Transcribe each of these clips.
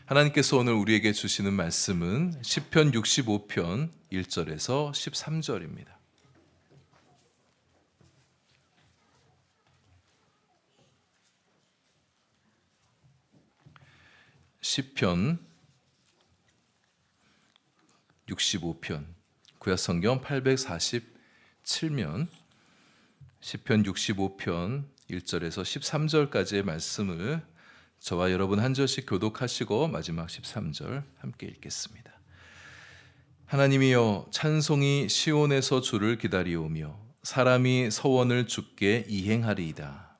하나님께서 오늘 우리에게 주시는 말씀은 시편 65편 1절에서 13절입니다. 시편 65편 구약성경 847면 시편 65편 1절에서 13절까지의 말씀을 저와 여러분 한 절씩 교독하시고 마지막 13절 함께 읽겠습니다. 하나님이여, 찬송이 시온에서 주를 기다리오며 사람이 서원을 주께 이행하리이다.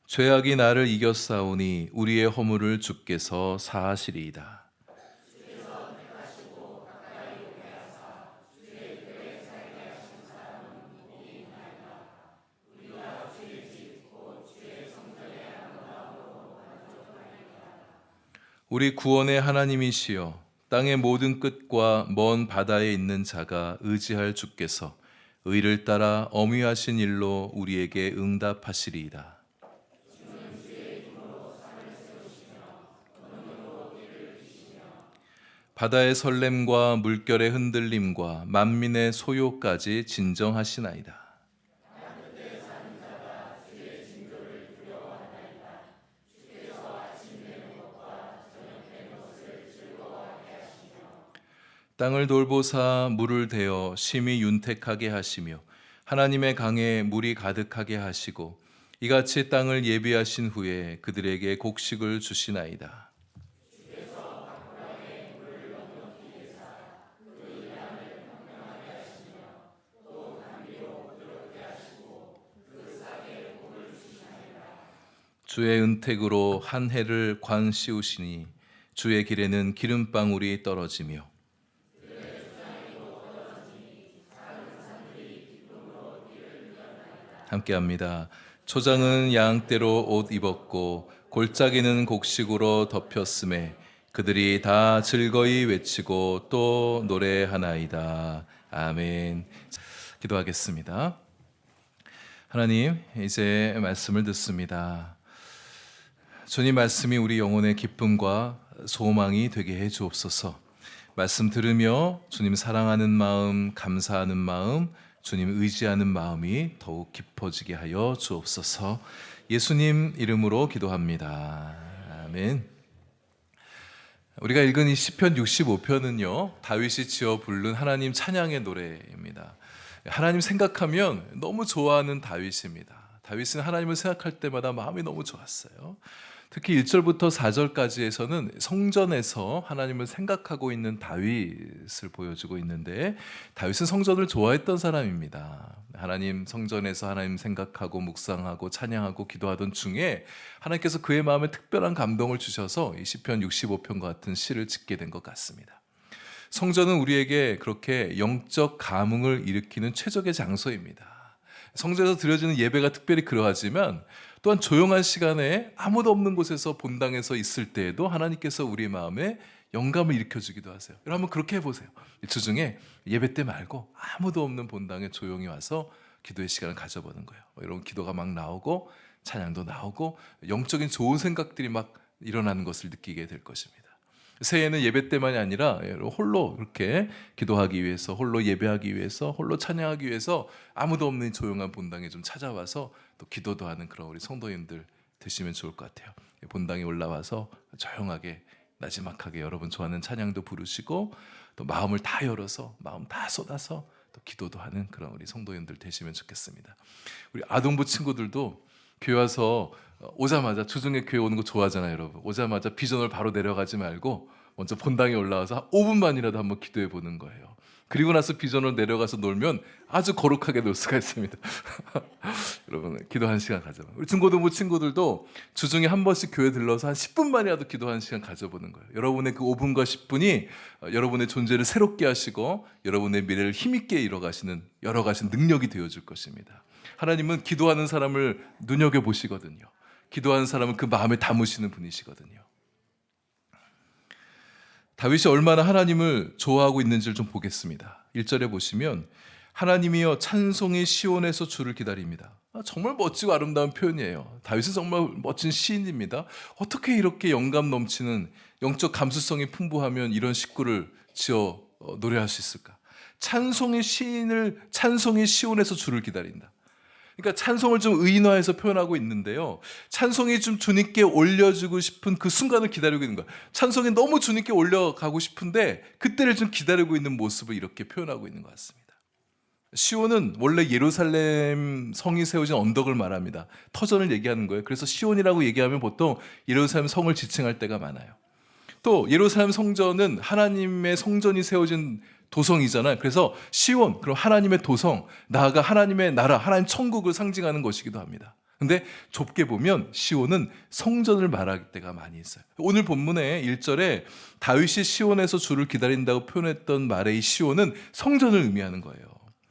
죄악이 나를 이겼사오니 우리의 허물을 주께서 사하시리이다. 우리 구원의 하나님이시여, 땅의 모든 끝과 먼 바다에 있는 자가 의지할 주께서 의를 따라 엄위하신 일로 우리에게 응답하시리이다. 바다의 설렘과 물결의 흔들림과 만민의 소요까지 진정하시나이다. 땅을 돌보사 물을 대어 심히 윤택하게 하시며 하나님의 강에 물이 가득하게 하시고 이같이 땅을 예비하신 후에 그들에게 곡식을 주시나이다. 주의 은택으로 한 해를 관 씌우시니 주의 길에는 기름방울이 떨어지며 함께합니다. 초장은 양떼로 옷 입었고 골짜기는 곡식으로 덮였음에 그들이 다 즐거이 외치고 또 노래하나이다. 아멘. 기도하겠습니다. 하나님, 이제 말씀을 듣습니다. 주님 말씀이 우리 영혼의 기쁨과 소망이 되게 해 주옵소서. 말씀 들으며 주님 사랑하는 마음, 감사하는 마음, 주님 의지하는 마음이 더욱 깊어지게 하여 주옵소서. 예수님 이름으로 기도합니다. 아멘. 우리가 읽은 이 시편 65편은요, 다윗이 지어 부른 하나님 찬양의 노래입니다. 하나님 생각하면 너무 좋아하는 다윗입니다. 다윗은 하나님을 생각할 때마다 마음이 너무 좋았어요. 특히 1절부터 4절까지에서는 성전에서 하나님을 생각하고 있는 다윗을 보여주고 있는데, 다윗은 성전을 좋아했던 사람입니다. 하나님 성전에서 하나님 생각하고 묵상하고 찬양하고 기도하던 중에 하나님께서 그의 마음에 특별한 감동을 주셔서 이 시편 65편 같은 시를 짓게 된 것 같습니다. 성전은 우리에게 그렇게 영적 감흥을 일으키는 최적의 장소입니다. 성전에서 드려지는 예배가 특별히 그러하지만 또한 조용한 시간에 아무도 없는 곳에서 본당에서 있을 때에도 하나님께서 우리 마음에 영감을 일으켜주기도 하세요. 여러분 한번 그렇게 해보세요. 주중에 예배 때 말고 아무도 없는 본당에 조용히 와서 기도의 시간을 가져보는 거예요. 여러분 기도가 막 나오고 찬양도 나오고 영적인 좋은 생각들이 막 일어나는 것을 느끼게 될 것입니다. 새해에는 예배 때만이 아니라 홀로 이렇게 기도하기 위해서, 홀로 예배하기 위해서, 홀로 찬양하기 위해서 아무도 없는 조용한 본당에 좀 찾아와서 또 기도도 하는 그런 우리 성도님들 되시면 좋을 것 같아요. 본당에 올라와서 조용하게 나지막하게 여러분 좋아하는 찬양도 부르시고 또 마음을 다 열어서 마음 다 쏟아서 또 기도도 하는 그런 우리 성도님들 되시면 좋겠습니다. 우리 아동부 친구들도 교회 와서 오자마자 주중에 교회 오는 거 좋아하잖아요, 여러분. 오자마자 비전을 바로 내려가지 말고 먼저 본당에 올라와서 5분만이라도 한번 기도해 보는 거예요. 그리고 나서 비전을 내려가서 놀면 아주 거룩하게 놀 수가 있습니다. 여러분 기도 한 시간 가져봐요. 우리 중고등부 친구들도 주중에 한 번씩 교회 들러서 한 10분만이라도 기도 한 시간 가져보는 거예요. 여러분의 그 5분과 10분이 여러분의 존재를 새롭게 하시고 여러분의 미래를 힘있게 열어가시는 능력이 되어줄 것입니다. 하나님은 기도하는 사람을 눈여겨보시거든요. 기도하는 사람은 그 마음에 담으시는 분이시거든요. 다윗이 얼마나 하나님을 좋아하고 있는지를 좀 보겠습니다. 1절에 보시면 하나님이여, 찬송이 시온에서 주를 기다립니다. 정말 멋지고 아름다운 표현이에요. 다윗은 정말 멋진 시인입니다. 어떻게 이렇게 영감 넘치는 영적 감수성이 풍부하면 이런 식구를 지어 노래할 수 있을까? 찬송의 시온에서 주를 기다린다. 그러니까 찬송을 좀 의인화해서 표현하고 있는데요. 찬송이 좀 주님께 올려주고 싶은 그 순간을 기다리고 있는 거야. 찬송이 너무 주님께 올려가고 싶은데 그때를 좀 기다리고 있는 모습을 이렇게 표현하고 있는 것 같습니다. 시온은 원래 예루살렘 성이 세워진 언덕을 말합니다. 터전을 얘기하는 거예요. 그래서 시온이라고 얘기하면 보통 예루살렘 성을 지칭할 때가 많아요. 또 예루살렘 성전은 하나님의 성전이 세워진 도성이잖아요. 그래서 시온, 그럼 하나님의 도성, 나아가 하나님의 나라, 하나님 천국을 상징하는 것이기도 합니다. 근데 좁게 보면 시온은 성전을 말할 때가 많이 있어요. 오늘 본문의 1절에 다윗이 시온에서 주를 기다린다고 표현했던 말의 이 시온은 성전을 의미하는 거예요.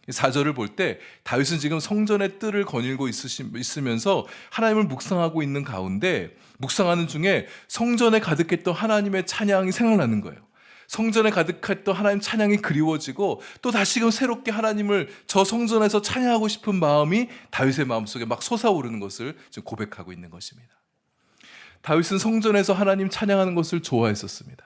4절을 볼 때 다윗은 지금 성전의 뜰을 거닐고 있으면서 하나님을 묵상하고 있는 가운데 묵상하는 중에 성전에 가득했던 하나님의 찬양이 생각나는 거예요. 성전에 가득했던 하나님 찬양이 그리워지고 또 다시금 새롭게 하나님을 저 성전에서 찬양하고 싶은 마음이 다윗의 마음속에 막 솟아오르는 것을 지금 고백하고 있는 것입니다. 다윗은 성전에서 하나님 찬양하는 것을 좋아했었습니다.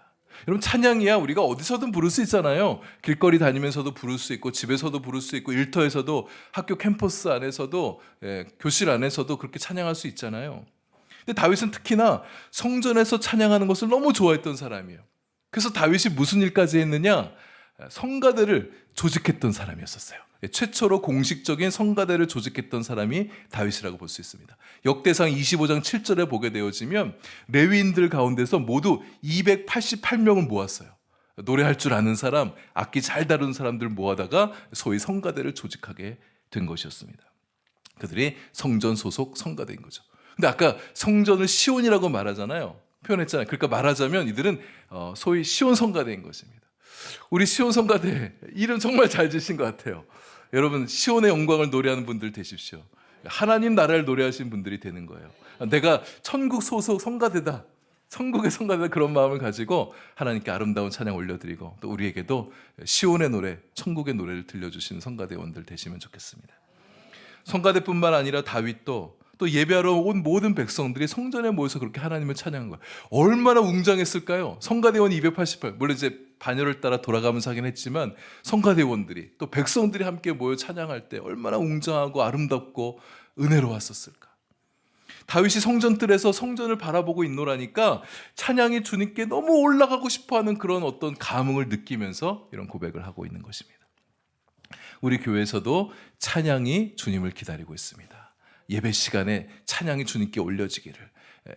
여러분, 찬양이야 우리가 어디서든 부를 수 있잖아요. 길거리 다니면서도 부를 수 있고 집에서도 부를 수 있고 일터에서도 학교 캠퍼스 안에서도 교실 안에서도 그렇게 찬양할 수 있잖아요. 근데 다윗은 특히나 성전에서 찬양하는 것을 너무 좋아했던 사람이에요. 그래서 다윗이 무슨 일까지 했느냐? 성가대를 조직했던 사람이었어요. 최초로 공식적인 성가대를 조직했던 사람이 다윗이라고 볼 수 있습니다. 역대상 25장 7절에 보게 되어지면 레위인들 가운데서 모두 288명을 모았어요. 노래할 줄 아는 사람, 악기 잘 다루는 사람들 모아다가 소위 성가대를 조직하게 된 것이었습니다. 그들이 성전 소속 성가대인 거죠. 근데 아까 성전을 시온이라고 말하잖아요. 표현했잖아요. 그러니까 말하자면 이들은 소위 시온 성가대인 것입니다. 우리 시온 성가대 이름 정말 잘 지신 것 같아요. 여러분, 시온의 영광을 노래하는 분들 되십시오. 하나님 나라를 노래하시는 분들이 되는 거예요. 내가 천국 소속 성가대다, 천국의 성가대다, 그런 마음을 가지고 하나님께 아름다운 찬양 올려드리고 또 우리에게도 시온의 노래, 천국의 노래를 들려주시는 성가대원들 되시면 좋겠습니다. 성가대뿐만 아니라 다윗도 또 예배하러 온 모든 백성들이 성전에 모여서 그렇게 하나님을 찬양한 거예요. 얼마나 웅장했을까요? 성가대원 288, 물론 이제 반열을 따라 돌아가면서 하긴 했지만 성가대원들이 또 백성들이 함께 모여 찬양할 때 얼마나 웅장하고 아름답고 은혜로웠었을까. 다윗이 성전뜰에서 성전을 바라보고 있노라니까 찬양이 주님께 너무 올라가고 싶어하는 그런 어떤 감흥을 느끼면서 이런 고백을 하고 있는 것입니다. 우리 교회에서도 찬양이 주님을 기다리고 있습니다. 예배 시간에 찬양이 주님께 올려지기를,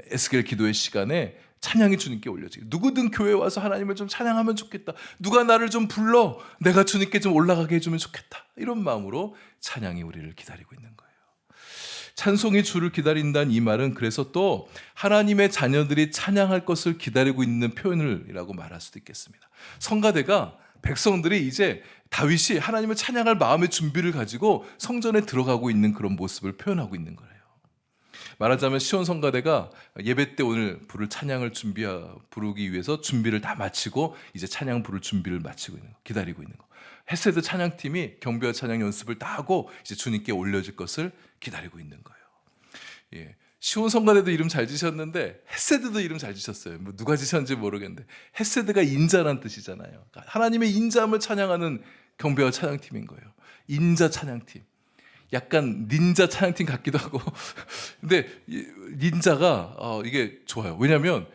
에스겔 기도의 시간에 찬양이 주님께 올려지기를, 누구든 교회에 와서 하나님을 좀 찬양하면 좋겠다, 누가 나를 좀 불러 내가 주님께 좀 올라가게 해주면 좋겠다, 이런 마음으로 찬양이 우리를 기다리고 있는 거예요. 찬송이 주를 기다린다는 이 말은 그래서 또 하나님의 자녀들이 찬양할 것을 기다리고 있는 표현이라고 말할 수도 있겠습니다. 성가대가, 백성들이 이제 다윗이 하나님을 찬양할 마음의 준비를 가지고 성전에 들어가고 있는 그런 모습을 표현하고 있는 거예요. 말하자면 시온 성가대가 예배 때 오늘 부를 찬양을 부르기 위해서 준비를 다 마치고 이제 찬양 부를 준비를 마치고 있는 거, 기다리고 있는 거. 헤세드 찬양팀이 경배와 찬양 연습을 다 하고 이제 주님께 올려질 것을 기다리고 있는 거예요. 예. 시온 성가대도 이름 잘 지셨는데 헤세드도 이름 잘 지셨어요. 뭐 누가 지셨는지 모르겠는데 헤세드가 인자란 뜻이잖아요. 그러니까 하나님의 인자함을 찬양하는 경배와 찬양팀인 거예요. 인자 찬양팀. 약간 닌자 찬양팀 같기도 하고. 근데 닌자가 이게 좋아요. 왜냐하면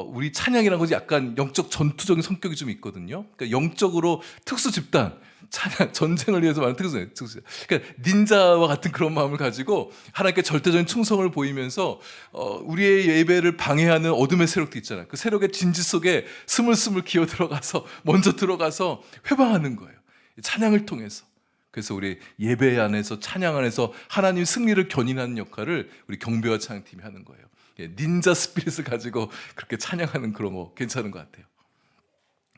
우리 찬양이라는 것이 약간 영적 전투적인 성격이 좀 있거든요. 그러니까 영적으로 특수 집단, 찬양, 전쟁을 위해서 말하는 특수. 그러니까 닌자와 같은 그런 마음을 가지고 하나님께 절대적인 충성을 보이면서 우리의 예배를 방해하는 어둠의 세력도 있잖아요. 그 세력의 진지 속에 스물스물 기어 들어가서 먼저 들어가서 회방하는 거예요. 찬양을 통해서. 그래서 우리 예배 안에서, 찬양 안에서 하나님 승리를 견인하는 역할을 우리 경배와 찬양팀이 하는 거예요. 닌자 스피릿을 가지고 그렇게 찬양하는 그런 거 괜찮은 것 같아요.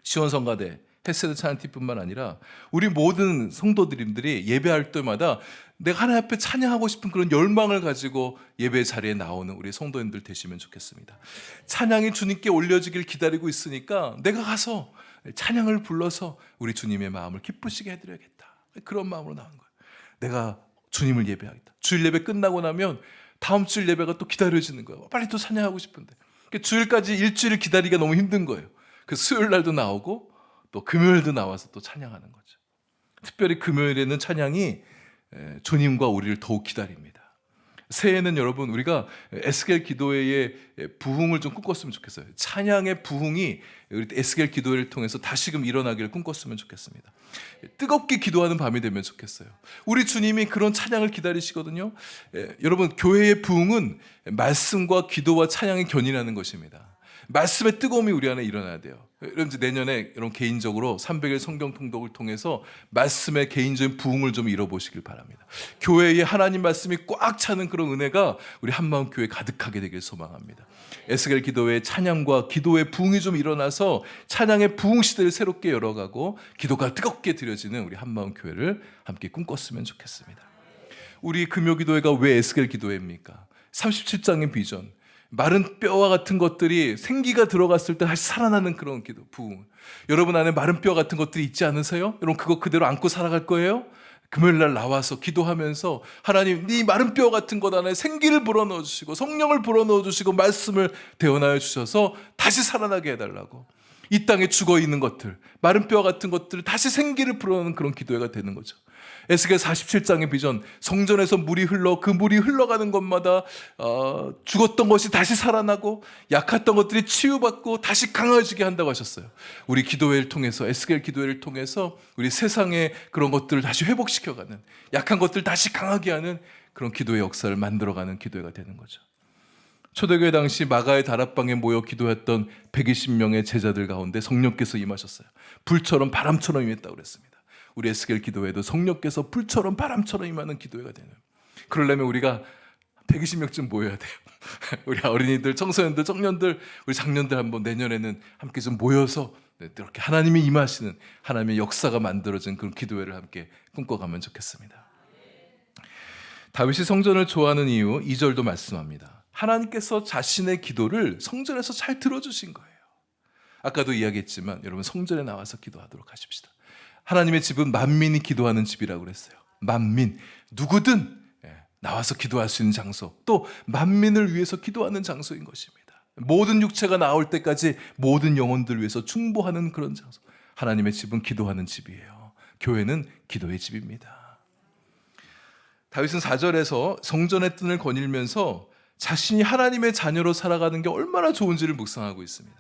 시온 성가대, 헤세드 찬양팀뿐만 아니라 우리 모든 성도들님들이 예배할 때마다 내가 하나님 앞에 찬양하고 싶은 그런 열망을 가지고 예배 자리에 나오는 우리 성도님들 되시면 좋겠습니다. 찬양이 주님께 올려지길 기다리고 있으니까 내가 가서 찬양을 불러서 우리 주님의 마음을 기쁘시게 해드려야겠다. 그런 마음으로 나오는 거예요. 내가 주님을 예배하겠다. 주일 예배 끝나고 나면 다음 주일 예배가 또 기다려지는 거예요. 빨리 또 찬양하고 싶은데. 주일까지 일주일을 기다리기가 너무 힘든 거예요. 그 수요일 날도 나오고 또 금요일도 나와서 또 찬양하는 거죠. 특별히 금요일에는 찬양이 주님과 우리를 더욱 기다립니다. 새해에는 여러분 우리가 에스겔 기도회의 부흥을 좀 꿈꿨으면 좋겠어요. 찬양의 부흥이 우리 에스겔 기도회를 통해서 다시금 일어나기를 꿈꿨으면 좋겠습니다. 뜨겁게 기도하는 밤이 되면 좋겠어요. 우리 주님이 그런 찬양을 기다리시거든요. 여러분 교회의 부흥은 말씀과 기도와 찬양의 견인하는 것입니다. 말씀의 뜨거움이 우리 안에 일어나야 돼요. 여러분 내년에 여러분 개인적으로 300일 성경 통독을 통해서 말씀의 개인적인 부흥을 좀 이뤄보시길 바랍니다. 교회에 하나님 말씀이 꽉 차는 그런 은혜가 우리 한마음 교회에 가득하게 되길 소망합니다. 에스겔 기도회의 찬양과 기도의 부흥이 좀 일어나서 찬양의 부흥 시대를 새롭게 열어가고 기도가 뜨겁게 드려지는 우리 한마음 교회를 함께 꿈꿨으면 좋겠습니다. 우리 금요기도회가 왜 에스겔 기도회입니까? 37장의 비전, 마른 뼈와 같은 것들이 생기가 들어갔을 때 다시 살아나는 그런 기도, 부흥. 여러분 안에 마른 뼈 같은 것들이 있지 않으세요? 여러분 그거 그대로 안고 살아갈 거예요? 금요일 날 나와서 기도하면서 하나님 네 마른 뼈 같은 것 안에 생기를 불어넣어 주시고 성령을 불어넣어 주시고 말씀을 대언하여 주셔서 다시 살아나게 해달라고. 이 땅에 죽어있는 것들, 마른 뼈 같은 것들을 다시 생기를 불어넣는 그런 기도회가 되는 거죠. 에스겔 47장의 비전, 성전에서 물이 흘러 그 물이 흘러가는 곳마다 죽었던 것이 다시 살아나고 약했던 것들이 치유받고 다시 강해지게 한다고 하셨어요. 우리 기도회를 통해서, 에스겔 기도회를 통해서 우리 세상의 그런 것들을 다시 회복시켜가는, 약한 것들을 다시 강하게 하는 그런 기도의 역사를 만들어가는 기도회가 되는 거죠. 초대교회 당시 마가의 다락방에 모여 기도했던 120명의 제자들 가운데 성령께서 임하셨어요. 불처럼 바람처럼 임했다고 그랬습니다. 우리 에스겔 기도회도 성령께서 불처럼 바람처럼 임하는 기도회가 되는. 그러려면 우리가 120명쯤 모여야 돼요. 우리 어린이들, 청소년들, 청년들, 우리 장년들 한번 내년에는 함께 좀 모여서 이렇게 하나님이 임하시는 하나님의 역사가 만들어진 그런 기도회를 함께 꿈꿔가면 좋겠습니다. 다윗이 성전을 좋아하는 이유 2절도 말씀합니다. 하나님께서 자신의 기도를 성전에서 잘 들어주신 거예요. 아까도 이야기했지만 여러분 성전에 나와서 기도하도록 하십시다. 하나님의 집은 만민이 기도하는 집이라고 그랬어요. 만민, 누구든 나와서 기도할 수 있는 장소, 또 만민을 위해서 기도하는 장소인 것입니다. 모든 육체가 나올 때까지 모든 영혼들을 위해서 충보하는 그런 장소. 하나님의 집은 기도하는 집이에요. 교회는 기도의 집입니다. 다윗은 4절에서 성전의 뜰을 거닐면서 자신이 하나님의 자녀로 살아가는 게 얼마나 좋은지를 묵상하고 있습니다.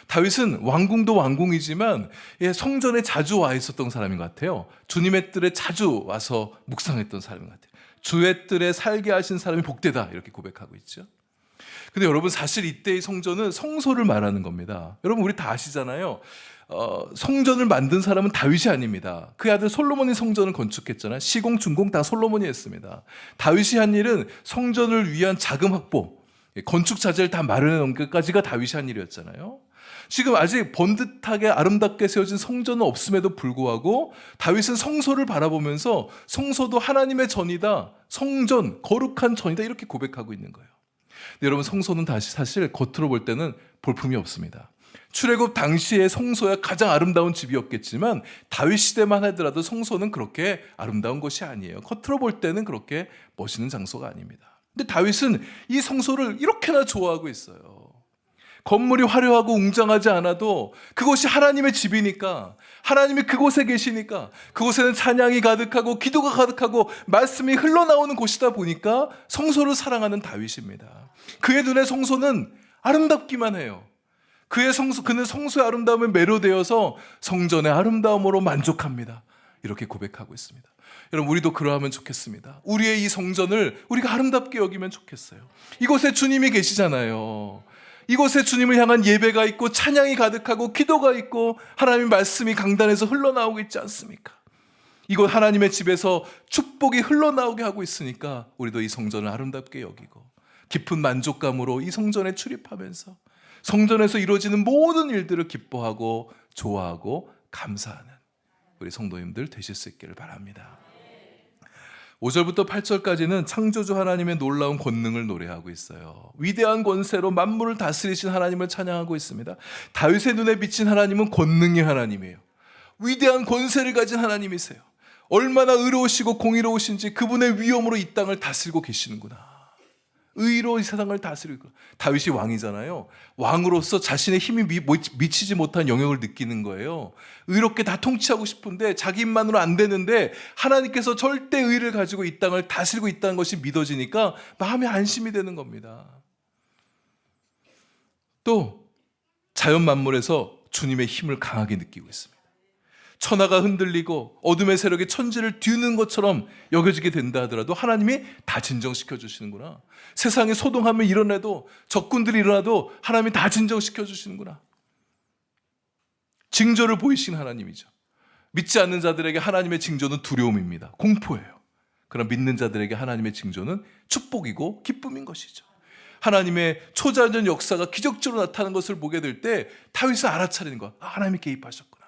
다윗은 왕궁도 왕궁이지만 성전에 자주 와 있었던 사람인 것 같아요. 주님의 뜰에 자주 와서 묵상했던 사람인 것 같아요. 주의 뜰에 살게 하신 사람이 복되다 이렇게 고백하고 있죠. 근데 여러분 사실 이때의 성전은 성소를 말하는 겁니다. 여러분 우리 다 아시잖아요. 성전을 만든 사람은 다윗이 아닙니다. 그 아들 솔로몬이 성전을 건축했잖아요. 시공, 준공 다 솔로몬이 했습니다. 다윗이 한 일은 성전을 위한 자금 확보, 건축 자재를 다 마련해 놓은 것까지가 다윗이 한 일이었잖아요. 지금 아직 번듯하게 아름답게 세워진 성전은 없음에도 불구하고 다윗은 성소를 바라보면서 성소도 하나님의 전이다, 성전, 거룩한 전이다 이렇게 고백하고 있는 거예요. 근데 여러분 성소는 사실 겉으로 볼 때는 볼품이 없습니다. 출애굽 당시의 성소야 가장 아름다운 집이었겠지만 다윗 시대만 하더라도 성소는 그렇게 아름다운 것이 아니에요. 겉으로 볼 때는 그렇게 멋있는 장소가 아닙니다. 근데 다윗은 이 성소를 이렇게나 좋아하고 있어요. 건물이 화려하고 웅장하지 않아도 그곳이 하나님의 집이니까, 하나님이 그곳에 계시니까, 그곳에는 찬양이 가득하고 기도가 가득하고 말씀이 흘러나오는 곳이다 보니까 성소를 사랑하는 다윗입니다. 그의 눈에 성소는 아름답기만 해요. 그는 성소의 아름다움에 매료되어서 성전의 아름다움으로 만족합니다. 이렇게 고백하고 있습니다. 여러분 우리도 그러하면 좋겠습니다. 우리의 이 성전을 우리가 아름답게 여기면 좋겠어요. 이곳에 주님이 계시잖아요. 이곳에 주님을 향한 예배가 있고 찬양이 가득하고 기도가 있고 하나님의 말씀이 강단에서 흘러나오고 있지 않습니까? 이곳 하나님의 집에서 축복이 흘러나오게 하고 있으니까 우리도 이 성전을 아름답게 여기고 깊은 만족감으로 이 성전에 출입하면서 성전에서 이루어지는 모든 일들을 기뻐하고 좋아하고 감사하는 우리 성도님들 되실 수 있기를 바랍니다. 5절부터 8절까지는 창조주 하나님의 놀라운 권능을 노래하고 있어요. 위대한 권세로 만물을 다스리신 하나님을 찬양하고 있습니다. 다윗의 눈에 비친 하나님은 권능의 하나님이에요. 위대한 권세를 가진 하나님이세요. 얼마나 의로우시고 공의로우신지 그분의 위엄으로 이 땅을 다스리고 계시는구나. 의로 이 세상을 다스리고. 다윗이 왕이잖아요. 왕으로서 자신의 힘이 미치지 못한 영역을 느끼는 거예요. 의롭게 다 통치하고 싶은데 자기 힘만으로 안 되는데 하나님께서 절대 의를 가지고 이 땅을 다스리고 있다는 것이 믿어지니까 마음에 안심이 되는 겁니다. 또 자연 만물에서 주님의 힘을 강하게 느끼고 있습니다. 천하가 흔들리고 어둠의 세력이 천지를 뒤는 것처럼 여겨지게 된다 하더라도 하나님이 다 진정시켜 주시는구나. 세상에 소동하면 일어나도, 적군들이 일어나도 하나님이 다 진정시켜 주시는구나. 징조를 보이신 하나님이죠. 믿지 않는 자들에게 하나님의 징조는 두려움입니다. 공포예요. 그러나 믿는 자들에게 하나님의 징조는 축복이고 기쁨인 것이죠. 하나님의 초자연 역사가 기적적으로 나타나는 것을 보게 될 때 다윗은 알아차리는 거야. 하나님이 개입하셨구나.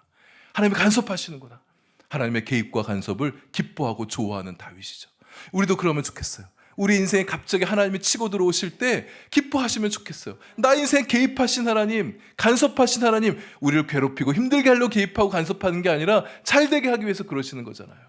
하나님이 간섭하시는구나. 하나님의 개입과 간섭을 기뻐하고 좋아하는 다윗이죠. 우리도 그러면 좋겠어요. 우리 인생에 갑자기 하나님이 치고 들어오실 때 기뻐하시면 좋겠어요. 나 인생에 개입하신 하나님, 간섭하신 하나님, 우리를 괴롭히고 힘들게 하려고 개입하고 간섭하는 게 아니라 잘되게 하기 위해서 그러시는 거잖아요.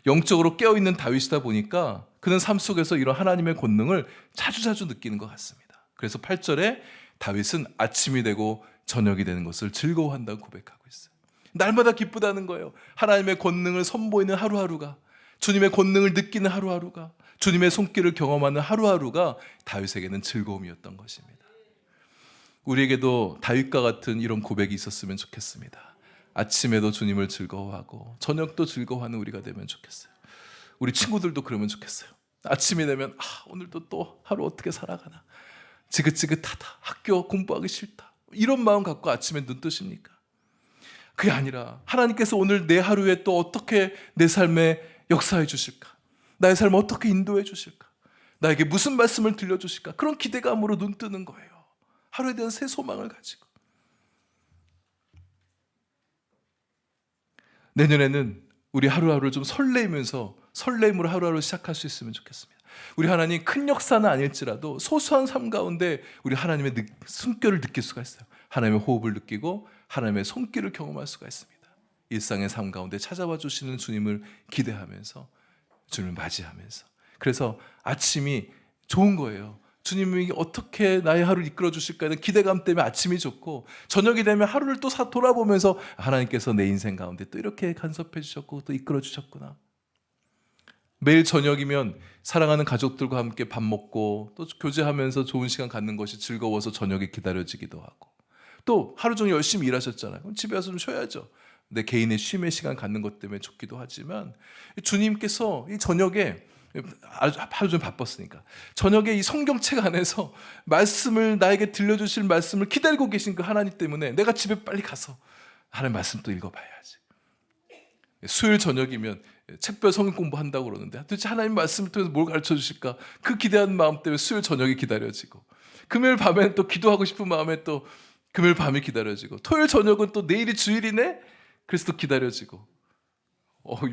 영적으로 깨어있는 다윗이다 보니까 그는 삶 속에서 이런 하나님의 권능을 자주자주 느끼는 것 같습니다. 그래서 8절에 다윗은 아침이 되고 저녁이 되는 것을 즐거워한다고 고백하고 있어요. 날마다 기쁘다는 거예요. 하나님의 권능을 선보이는 하루하루가, 주님의 권능을 느끼는 하루하루가, 주님의 손길을 경험하는 하루하루가 다윗에게는 즐거움이었던 것입니다. 우리에게도 다윗과 같은 이런 고백이 있었으면 좋겠습니다. 아침에도 주님을 즐거워하고 저녁도 즐거워하는 우리가 되면 좋겠어요. 우리 친구들도 그러면 좋겠어요. 아침이 되면 오늘도 또 하루 어떻게 살아가나, 지긋지긋하다, 학교 공부하기 싫다, 이런 마음 갖고 아침에 눈 뜨십니까? 그게 아니라 하나님께서 오늘 내 하루에 또 어떻게 내 삶에 역사해 주실까? 나의 삶을 어떻게 인도해 주실까? 나에게 무슨 말씀을 들려주실까? 그런 기대감으로 눈 뜨는 거예요. 하루에 대한 새 소망을 가지고. 내년에는 우리 하루하루를 좀 설레임으로 하루하루 시작할 수 있으면 좋겠습니다. 우리 하나님 큰 역사는 아닐지라도 소소한 삶 가운데 우리 하나님의 숨결을 느낄 수가 있어요. 하나님의 호흡을 느끼고 하나님의 손길을 경험할 수가 있습니다. 일상의 삶 가운데 찾아와 주시는 주님을 기대하면서, 주님을 맞이하면서. 그래서 아침이 좋은 거예요. 주님이 어떻게 나의 하루를 이끌어 주실까 하는 기대감 때문에 아침이 좋고, 저녁이 되면 하루를 또 돌아보면서 하나님께서 내 인생 가운데 또 이렇게 간섭해 주셨고 또 이끌어 주셨구나. 매일 저녁이면 사랑하는 가족들과 함께 밥 먹고 또 교제하면서 좋은 시간 갖는 것이 즐거워서 저녁이 기다려지기도 하고, 또 하루 종일 열심히 일하셨잖아요. 그럼 집에 와서 좀 쉬어야죠. 내 개인의 쉼의 시간 갖는 것 때문에 좋기도 하지만, 주님께서 이 저녁에 하루 좀 바빴으니까 저녁에 이 성경책 안에서 말씀을, 나에게 들려주실 말씀을 기다리고 계신 그 하나님 때문에 내가 집에 빨리 가서 하나님 말씀 또 읽어봐야지. 수요일 저녁이면 책별 성경 공부한다고 그러는데 도대체 하나님 말씀을 통해서 뭘 가르쳐 주실까, 그 기대하는 마음 때문에 수요일 저녁이 기다려지고, 금요일 밤에는 또 기도하고 싶은 마음에 또 금요일 밤이 기다려지고, 토요일 저녁은 또 내일이 주일이네, 그래서 또 기다려지고.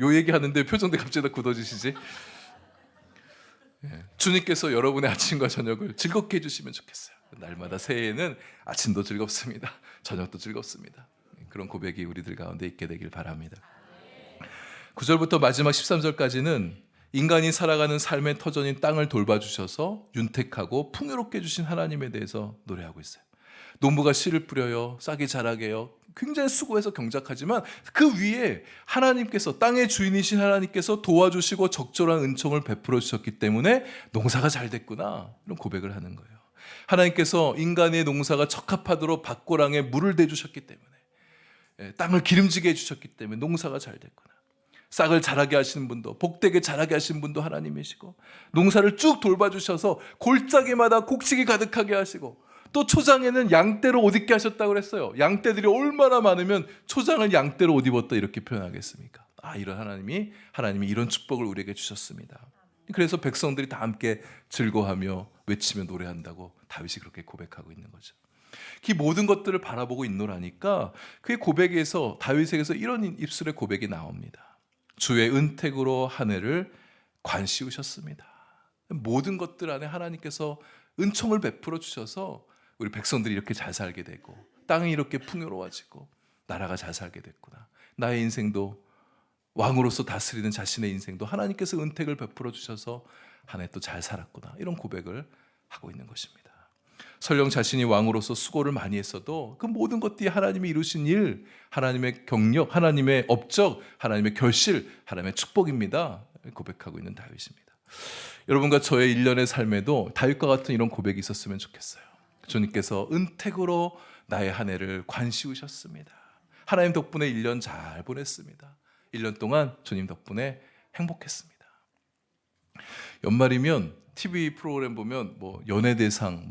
요 얘기하는데 표정도 갑자기 다 굳어지시지? 주님께서 여러분의 아침과 저녁을 즐겁게 해주시면 좋겠어요. 날마다 새해에는 아침도 즐겁습니다. 저녁도 즐겁습니다. 그런 고백이 우리들 가운데 있게 되길 바랍니다. 9절부터 마지막 13절까지는 인간이 살아가는 삶의 터전인 땅을 돌봐주셔서 윤택하고 풍요롭게 해주신 하나님에 대해서 노래하고 있어요. 농부가 씨를 뿌려요, 싹이 자라게 해요. 굉장히 수고해서 경작하지만 그 위에 하나님께서, 땅의 주인이신 하나님께서 도와주시고 적절한 은총을 베풀어 주셨기 때문에 농사가 잘 됐구나, 이런 고백을 하는 거예요. 하나님께서 인간의 농사가 적합하도록 밭고랑에 물을 대주셨기 때문에, 땅을 기름지게 해주셨기 때문에 농사가 잘 됐구나. 싹을 자라게 하시는 분도, 복되게 자라게 하시는 분도 하나님이시고, 농사를 쭉 돌봐주셔서 골짜기마다 곡식이 가득하게 하시고, 또 초장에는 양떼로 옷 입게 하셨다고 그랬어요. 양떼들이 얼마나 많으면 초장을 양떼로 옷 입었다 이렇게 표현하겠습니까? 이런 하나님이 이런 축복을 우리에게 주셨습니다. 그래서 백성들이 다 함께 즐거워하며 외치며 노래한다고 다윗이 그렇게 고백하고 있는 거죠. 그 모든 것들을 바라보고 있노라니까 그의 고백에서, 다윗에게서 이런 입술의 고백이 나옵니다. 주의 은택으로 한 해를 관씌우셨습니다. 모든 것들 안에 하나님께서 은총을 베풀어 주셔서 우리 백성들이 이렇게 잘 살게 되고, 땅이 이렇게 풍요로워지고, 나라가 잘 살게 됐구나. 나의 인생도 왕으로서 다스리는 자신의 인생도 하나님께서 은택을 베풀어 주셔서 한 해 또 잘 살았구나, 이런 고백을 하고 있는 것입니다. 설령 자신이 왕으로서 수고를 많이 했어도 그 모든 것들이 하나님이 이루신 일, 하나님의 경력, 하나님의 업적, 하나님의 결실, 하나님의 축복입니다, 고백하고 있는 다윗입니다. 여러분과 저의 일련의 삶에도 다윗과 같은 이런 고백이 있었으면 좋겠어요. 주님께서 은택으로 나의 한 해를 관시우셨습니다. 하나님 덕분에 1년 잘 보냈습니다. 1년 동안 주님 덕분에 행복했습니다. 연말이면 TV 프로그램 보면 뭐 연예대상,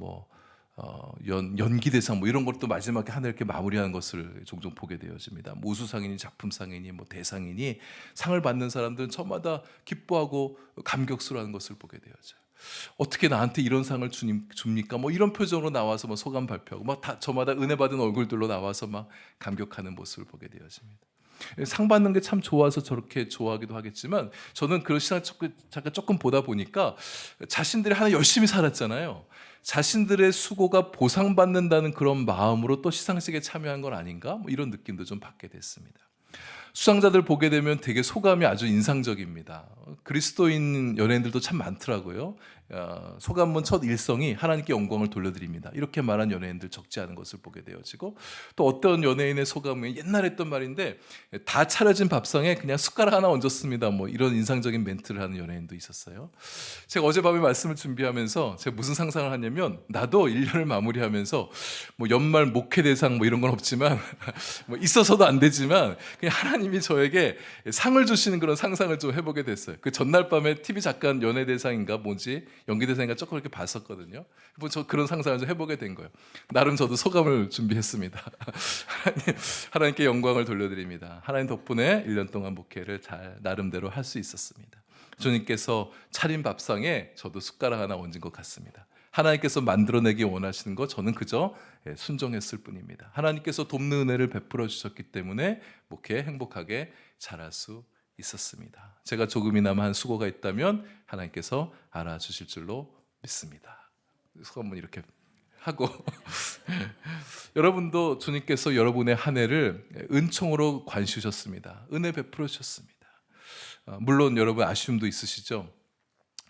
연기대상 이런 것도 마지막에 한 해 이렇게 마무리하는 것을 종종 보게 되어집니다. 우수상이니 작품상이니 대상이니 상을 받는 사람들은 저마다 기뻐하고 감격스러워하는 것을 보게 되어져요. 어떻게 나한테 이런 상을 주님 줍니까? 이런 표정으로 나와서 소감 발표하고 다 저마다 은혜 받은 얼굴들로 나와서 감격하는 모습을 보게 되어집니다. 상 받는 게 참 좋아서 저렇게 좋아하기도 하겠지만, 저는 그런 시상 잠깐 조금 보다 보니까 자신들이 하나 열심히 살았잖아요. 자신들의 수고가 보상받는다는 그런 마음으로 또 시상식에 참여한 건 아닌가? 이런 느낌도 좀 받게 됐습니다. 수상자들 보게 되면 되게 소감이 아주 인상적입니다. 그리스도인 연예인들도 참 많더라고요. 소감문 첫 일성이 하나님께 영광을 돌려드립니다, 이렇게 말한 연예인들 적지 않은 것을 보게 되어지고, 또 어떤 연예인의 소감은 옛날에 했던 말인데 다 차려진 밥상에 그냥 숟가락 하나 얹었습니다, 이런 인상적인 멘트를 하는 연예인도 있었어요. 제가 어젯밤에 말씀을 준비하면서 제가 무슨 상상을 하냐면, 나도 1년을 마무리하면서 연말 목회 대상 이런 건 없지만 있어서도 안 되지만 그냥 하나님이 저에게 상을 주시는 그런 상상을 좀 해보게 됐어요. 그 전날 밤에 TV 잠깐 연예대상인가 연기대상인가 조금 이렇게 봤었거든요. 저 그런 상상을 좀 해보게 된 거예요. 나름 저도 소감을 준비했습니다. 하나님께 영광을 돌려드립니다. 하나님 덕분에 1년 동안 목회를 잘 나름대로 할 수 있었습니다. 주님께서 차린 밥상에 저도 숟가락 하나 얹은 것 같습니다. 하나님께서 만들어내기 원하시는 거 저는 그저 순종했을 뿐입니다. 하나님께서 돕는 은혜를 베풀어 주셨기 때문에 목회 행복하게 잘할 수 있었습니다. 제가 조금이나마 한 수고가 있다면 하나님께서 알아주실 줄로 믿습니다. 소감문 이렇게 하고 여러분도 주님께서 여러분의 한 해를 은총으로 관시우셨습니다. 은혜 베풀어 주셨습니다. 물론 여러분 아쉬움도 있으시죠?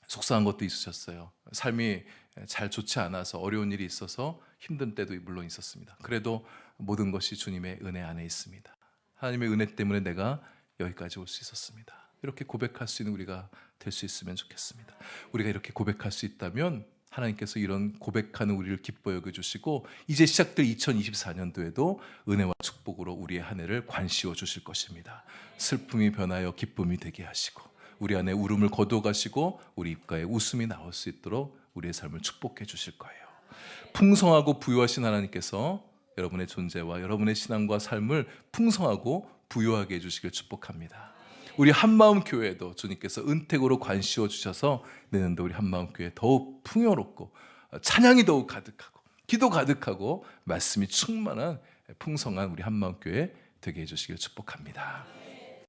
속상한 것도 있으셨어요. 삶이 잘 좋지 않아서 어려운 일이 있어서 힘든 때도 물론 있었습니다. 그래도 모든 것이 주님의 은혜 안에 있습니다. 하나님의 은혜 때문에 내가 여기까지 올 수 있었습니다. 이렇게 고백할 수 있는 우리가 될 수 있으면 좋겠습니다. 우리가 이렇게 고백할 수 있다면 하나님께서 이런 고백하는 우리를 기뻐 여겨주시고, 이제 시작될 2024년도에도 은혜와 축복으로 우리의 한 해를 관시워 주실 것입니다. 슬픔이 변하여 기쁨이 되게 하시고, 우리 안에 울음을 거두어가시고 우리 입가에 웃음이 나올 수 있도록 우리의 삶을 축복해 주실 거예요. 풍성하고 부유하신 하나님께서 여러분의 존재와 여러분의 신앙과 삶을 풍성하고 부유하게 해주시길 축복합니다. 우리 한마음 교회도 주님께서 은택으로 관시워 주셔서 내년도 우리 한마음 교회 더욱 풍요롭고 찬양이 더욱 가득하고 기도 가득하고 말씀이 충만한 풍성한 우리 한마음 교회 되게 해주시길 축복합니다.